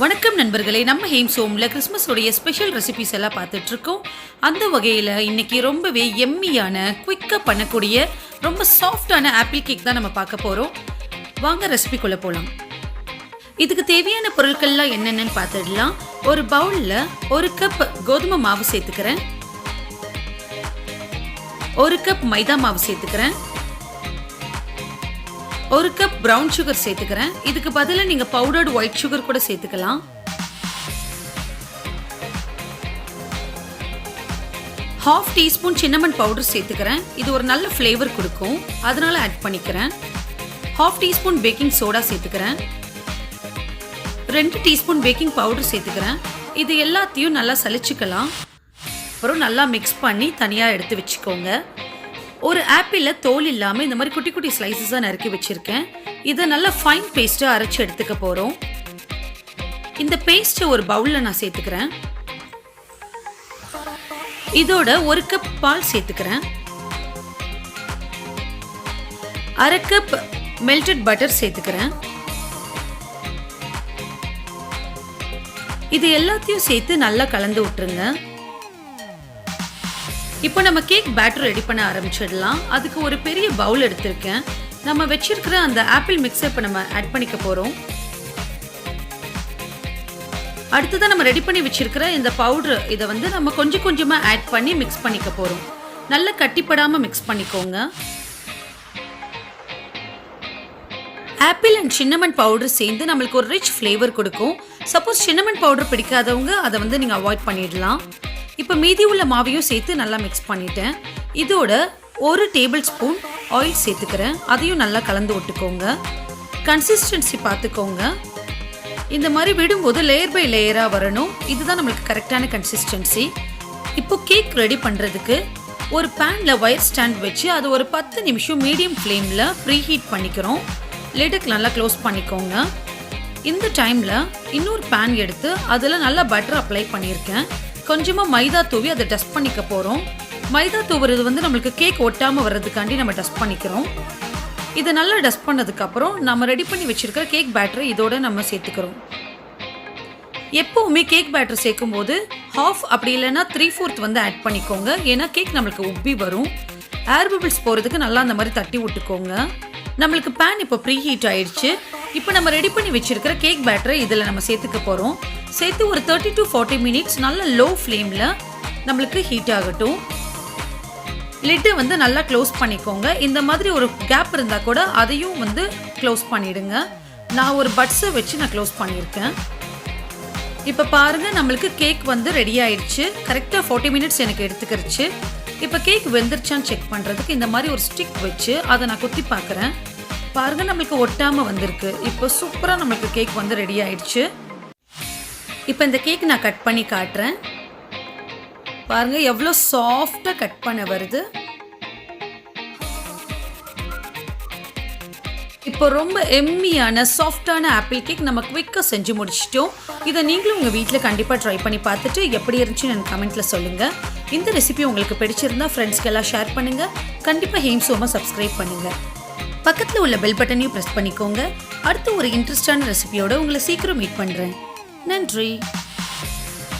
வணக்கம் நண்பர்களே, நம்ம ஹேம்ஸ் ஹோமில் கிறிஸ்மஸோடைய ஸ்பெஷல் ரெசிபிஸ் எல்லாம் பார்த்துட்ருக்கோம். அந்த வகையில் இன்றைக்கி ரொம்பவே எம்மியான குயிக்காக பண்ணக்கூடிய ரொம்ப சாஃப்டான ஆப்பிள் கேக் தான் நம்ம பார்க்க போகிறோம். வாங்க ரெசிபிக்குள்ளே போகலாம். இதுக்கு தேவையான பொருட்கள்லாம் என்னென்னு பார்த்துடலாம். ஒரு பவுலில் 1 கப் கோதுமை மாவு சேர்த்துக்கிறேன், 1 கப் மைதா மாவு சேர்த்துக்கிறேன், 1 கப் ப்ரௌன் சுகர் சேர்த்துக்கிறேன். இதுக்கு பதிலாக நீங்கள் பவுடர்டு ஒயிட் சுகர் கூட சேர்த்துக்கலாம். 1/2 டீஸ்பூன் சின்னமன் பவுடர் சேர்த்துக்கிறேன். இது ஒரு நல்ல ஃப்ளேவர் கொடுக்கும், அதனால ஆட் பண்ணிக்கிறேன். 1/2 டீஸ்பூன் பேக்கிங் சோடா சேர்த்துக்கிறேன். 2 டீஸ்பூன் பேக்கிங் பவுடர் சேர்த்துக்கிறேன். இது எல்லாத்தையும் நல்லா சலிச்சுக்கலாம். அப்புறம் நல்லா மிக்ஸ் பண்ணி தனியாக எடுத்து வச்சுக்கோங்க. ஒரு ஆப்பிளில் தோல் இல்லாமல் இந்த மாதிரி குட்டி குட்டி ஸ்லைசஸாக நறுக்கி வச்சுருக்கேன். இதை நல்லா ஃபைன் பேஸ்ட்டாக அரைச்சி எடுத்துக்க போகிறோம். இந்த பேஸ்ட்டை ஒரு பவுலில் நான் சேர்த்துக்கிறேன். இதோட 1 கப் பால் சேர்த்துக்கிறேன். 1/2 கப் மெல்டட் பட்டர் சேர்த்துக்கிறேன். இது எல்லாத்தையும் சேர்த்து நல்லா கலந்து விட்டுருங்க. இப்போ நம்ம கேக் பேட்டர் ரெடி பண்ண ஆரம்பிச்சிடலாம். அதுக்கு ஒரு பெரிய பவுல் எடுத்திருக்கேன். நம்ம வச்சிருக்கிற அந்த ஆப்பிள் மிக்ஸை இப்போ நம்ம ஆட் பண்ணிக்க போகிறோம். அடுத்ததான் நம்ம ரெடி பண்ணி வச்சிருக்கிற இந்த பவுடர் இதை நம்ம கொஞ்சம் கொஞ்சமாக ஆட் பண்ணி மிக்ஸ் பண்ணிக்க போகிறோம். நல்லா கட்டிப்படாமல் மிக்ஸ் பண்ணிக்கோங்க. ஆப்பிள் அண்ட் சின்னமன் பவுடர் சேர்ந்து நம்மளுக்கு ஒரு ரிச் ஃப்ளேவர் கொடுக்கும். சப்போஸ் சின்னமன் பவுடர் பிடிக்காதவங்க அதை நீங்கள் அவாய்ட் பண்ணிடலாம். இப்போ மீதி உள்ள மாவையும் சேர்த்து நல்லா மிக்ஸ் பண்ணிட்டேன். இதோட 1 டேபிள் ஸ்பூன் ஆயில் சேர்த்துக்கிறேன். அதையும் நல்லா கலந்து விட்டுக்கோங்க. கன்சிஸ்டன்சி பார்த்துக்கோங்க. இந்த மாதிரி விடும்போது லேயர் பை லேயராக வரணும். இதுதான் நம்மளுக்கு கரெக்டான கன்சிஸ்டன்சி. இப்போ கேக் ரெடி பண்ணுறதுக்கு ஒரு பேனில் ஒயர் ஸ்டாண்ட் வச்சு அது ஒரு 10 நிமிஷம் மீடியம் ஃப்ளேமில் ப்ரீ ஹீட் பண்ணிக்கிறோம். லிடுக்கு நல்லா க்ளோஸ் பண்ணிக்கோங்க. இந்த டைமில் இன்னொரு பேன் எடுத்து அதில் நல்லா பட்டர் அப்ளை பண்ணியிருக்கேன். கொஞ்சமாக மைதா தூவி அதை டஸ்ட் பண்ணிக்க போகிறோம். மைதா தூவுறது நம்மளுக்கு கேக் ஒட்டாமல் வர்றதுக்காண்டி நம்ம டஸ்ட் பண்ணிக்கிறோம். இதை நல்லா டஸ்ட் பண்ணதுக்கப்புறம் நம்ம ரெடி பண்ணி வச்சுருக்கிற கேக் பேட்டரை இதோட நம்ம சேர்த்துக்கிறோம். எப்போவுமே கேக் பேட்டர் சேர்க்கும் போது 1/2 அப்படி இல்லைன்னா 3/4 ஆட் பண்ணிக்கோங்க. ஏன்னா கேக் நம்மளுக்கு உப்பி வரும். ஏர் பபிள்ஸ் போகிறதுக்கு நல்லா அந்த மாதிரி தட்டி விட்டுக்கோங்க. நம்மளுக்கு பேன் இப்போ ப்ரீ ஹீட் ஆயிடுச்சு. இப்போ நம்ம ரெடி பண்ணி வச்சிருக்கிற கேக் பேட்டரை இதில் நம்ம சேர்த்துக்க போகிறோம். சேர்த்து ஒரு 30 to 40 மினிட்ஸ் நல்ல லோ ஃப்ளேமில் நம்மளுக்கு ஹீட் ஆகட்டும். லிட்டை நல்லா க்ளோஸ் பண்ணிக்கோங்க. இந்த மாதிரி ஒரு கேப் இருந்தால் கூட அதையும் க்ளோஸ் பண்ணிடுங்க. நான் ஒரு பட்ஸை வச்சு நான் க்ளோஸ் பண்ணியிருக்கேன். இப்போ பாருங்கள், நம்மளுக்கு கேக் ரெடி ஆயிடுச்சு. கரெக்டாக 40 மினிட்ஸ் எனக்கு எடுத்துக்கிடுச்சு. இப்போ கேக் வெந்துருச்சான்னு செக் பண்ணுறதுக்கு இந்த மாதிரி ஒரு ஸ்டிக் வச்சு அதை நான் குத்தி பார்க்குறேன். பாருங்கள், நம்மளுக்கு ஒட்டாமல் வந்திருக்கு. இப்போ சூப்பராக நம்மளுக்கு கேக் ரெடி ஆயிடுச்சு. இப்போ இந்த கேக் நான் கட் பண்ணி காட்டுறேன். பாருங்கள் எவ்வளோ சாஃப்டாக கட் பண்ண வருது. இப்போ ரொம்ப எம்மியான சாஃப்டான ஆப்பிள் கேக் நம்ம குவிக்காக செஞ்சு முடிச்சிட்டோம். இதை நீங்களும் உங்கள் வீட்டில் கண்டிப்பாக ட்ரை பண்ணி பார்த்துட்டு எப்படி இருந்துச்சுன்னு எனக்கு கமெண்ட்டில் சொல்லுங்கள். இந்த ரெசிபி உங்களுக்கு பிடிச்சிருந்தா ஃப்ரெண்ட்ஸ்க்கு எல்லாம் ஷேர் பண்ணுங்கள். கண்டிப்பாக ஹேம்ஸ் ஹோமை சப்ஸ்கிரைப் பண்ணுங்கள். பக்கத்தில் உள்ள பெல் பட்டனையும் ப்ரெஸ் பண்ணிக்கோங்க. அடுத்து ஒரு இன்ட்ரெஸ்டான ரெசிபியோட உங்களை சீக்கிரம் மீட் பண்ணுறேன். நன்றி.